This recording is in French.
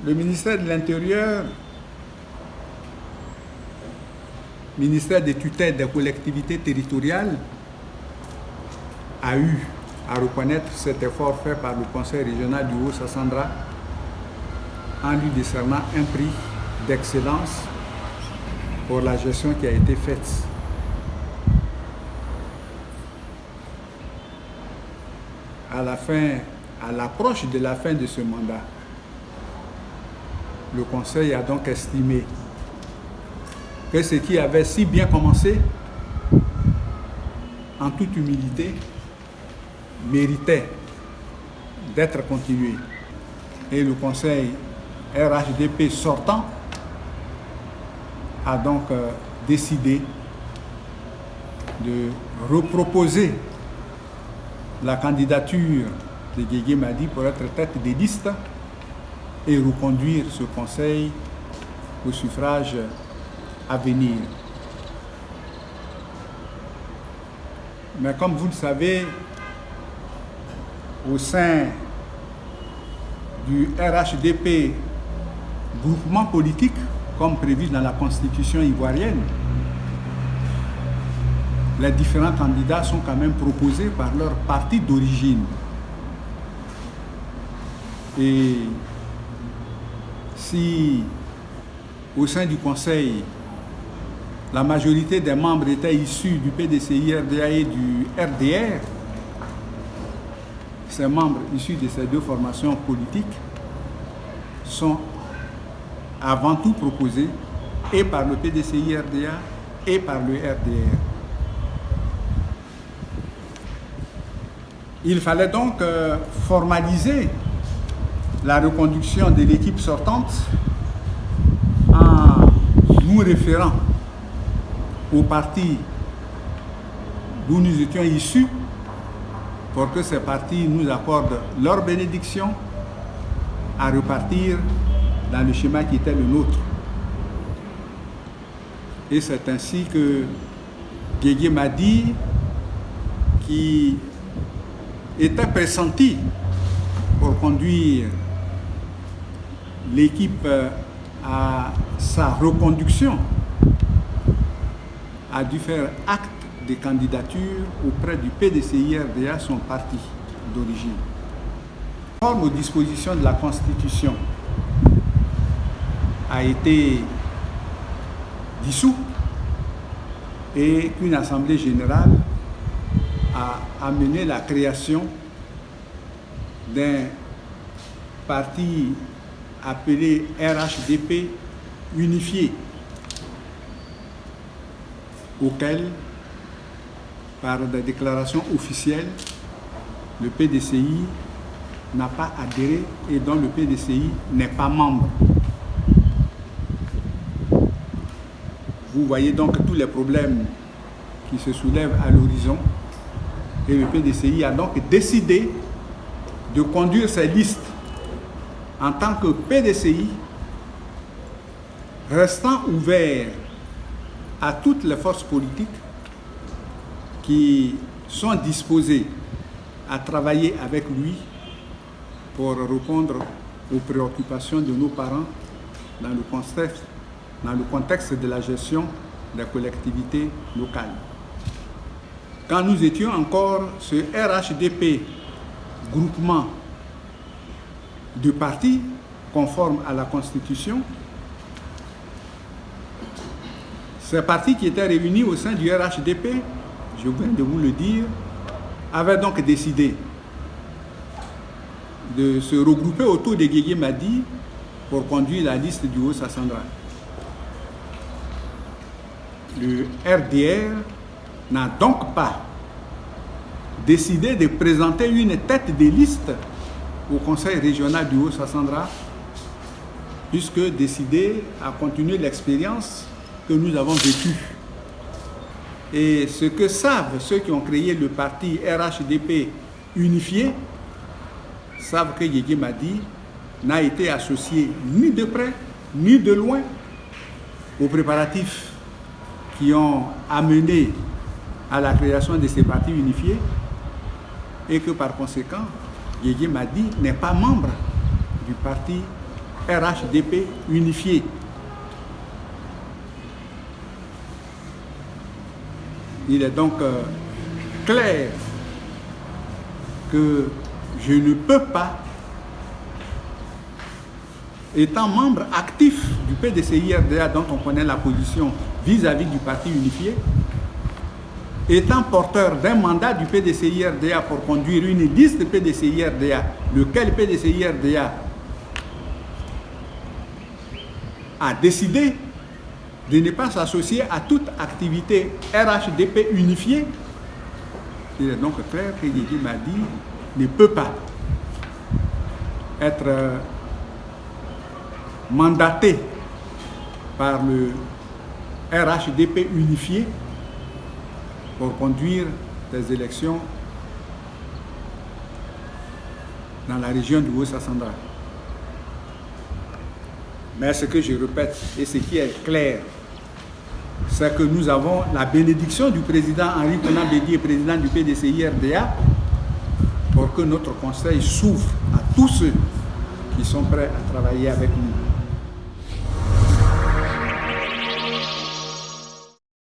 Le ministère de l'Intérieur, ministère des tutelles des collectivités territoriales, a eu à reconnaître cet effort fait par le Conseil régional du Haut-Sassandra en lui décernant un prix d'excellence pour la gestion qui a été faite. À l'approche de la fin de ce mandat, le Conseil a donc estimé que ce qui avait si bien commencé, en toute humilité, méritait d'être continué. Et le Conseil RHDP sortant a donc décidé de reproposer la candidature de Guégué Madi pour être tête des listes et reconduire ce conseil au suffrage à venir. Mais comme vous le savez, au sein du RHDP, groupement politique, comme prévu dans la Constitution ivoirienne, les différents candidats sont quand même proposés par leur parti d'origine. Et si au sein du Conseil, la majorité des membres étaient issus du PDCI-RDA et du RDR, ces membres issus de ces deux formations politiques sont avant tout proposés et par le PDCI-RDA et par le RDR. Il fallait donc formaliser la reconduction de l'équipe sortante en nous référant au parti d'où nous étions issus pour que ces partis nous accordent leur bénédiction à repartir dans le schéma qui était le nôtre. Et c'est ainsi que Guégué Madi, qui était pressenti pour conduire l'équipe à sa reconduction, a dû faire acte de candidature auprès du PDCI-RDA, son parti d'origine. Conforme aux dispositions de la Constitution, a été dissous et qu'une assemblée générale a amené la création d'un parti appelé RHDP unifié, auquel, par des déclarations officielles, le PDCI n'a pas adhéré et dont le PDCI n'est pas membre. Vous voyez donc tous les problèmes qui se soulèvent à l'horizon et le PDCI a donc décidé de conduire ces listes en tant que PDCI, restant ouvert à toutes les forces politiques qui sont disposées à travailler avec lui pour répondre aux préoccupations de nos parents dans le contexte de la gestion des collectivités locales. Quand nous étions encore ce RHDP, groupement de partis conformes à la Constitution, ces partis qui étaient réunis au sein du RHDP, je viens de vous le dire, avaient donc décidé de se regrouper autour de Guégué Madi pour conduire la liste du Haut-Sassandra. Le RDR n'a donc pas décidé de présenter une tête de liste au Conseil régional du Haut-Sassandra, puisque décidé à continuer l'expérience que nous avons vécue. Et ce que savent ceux qui ont créé le parti RHDP unifié, savent que Guégué Madi n'a été associé ni de près ni de loin aux préparatifs qui ont amené à la création de ces partis unifiés et que par conséquent, Guégué Madi n'est pas membre du parti RHDP unifié. Il est donc clair que je ne peux pas, étant membre actif du PDCI-RDA dont on connaît la position vis-à-vis du parti unifié, étant porteur d'un mandat du PDCI-RDA pour conduire une liste de PDCI-RDA, lequel PDCI-RDA a décidé de ne pas s'associer à toute activité RHDP unifiée, il est donc clair que Yédi Madi ne peut pas être mandaté par le RHDP unifié pour conduire des élections dans la région du Haut-Sassandra. Mais ce que je répète et ce qui est clair, c'est que nous avons la bénédiction du président Henri Konan Bédié, président du PDCI-RDA, pour que notre conseil s'ouvre à tous ceux qui sont prêts à travailler avec nous.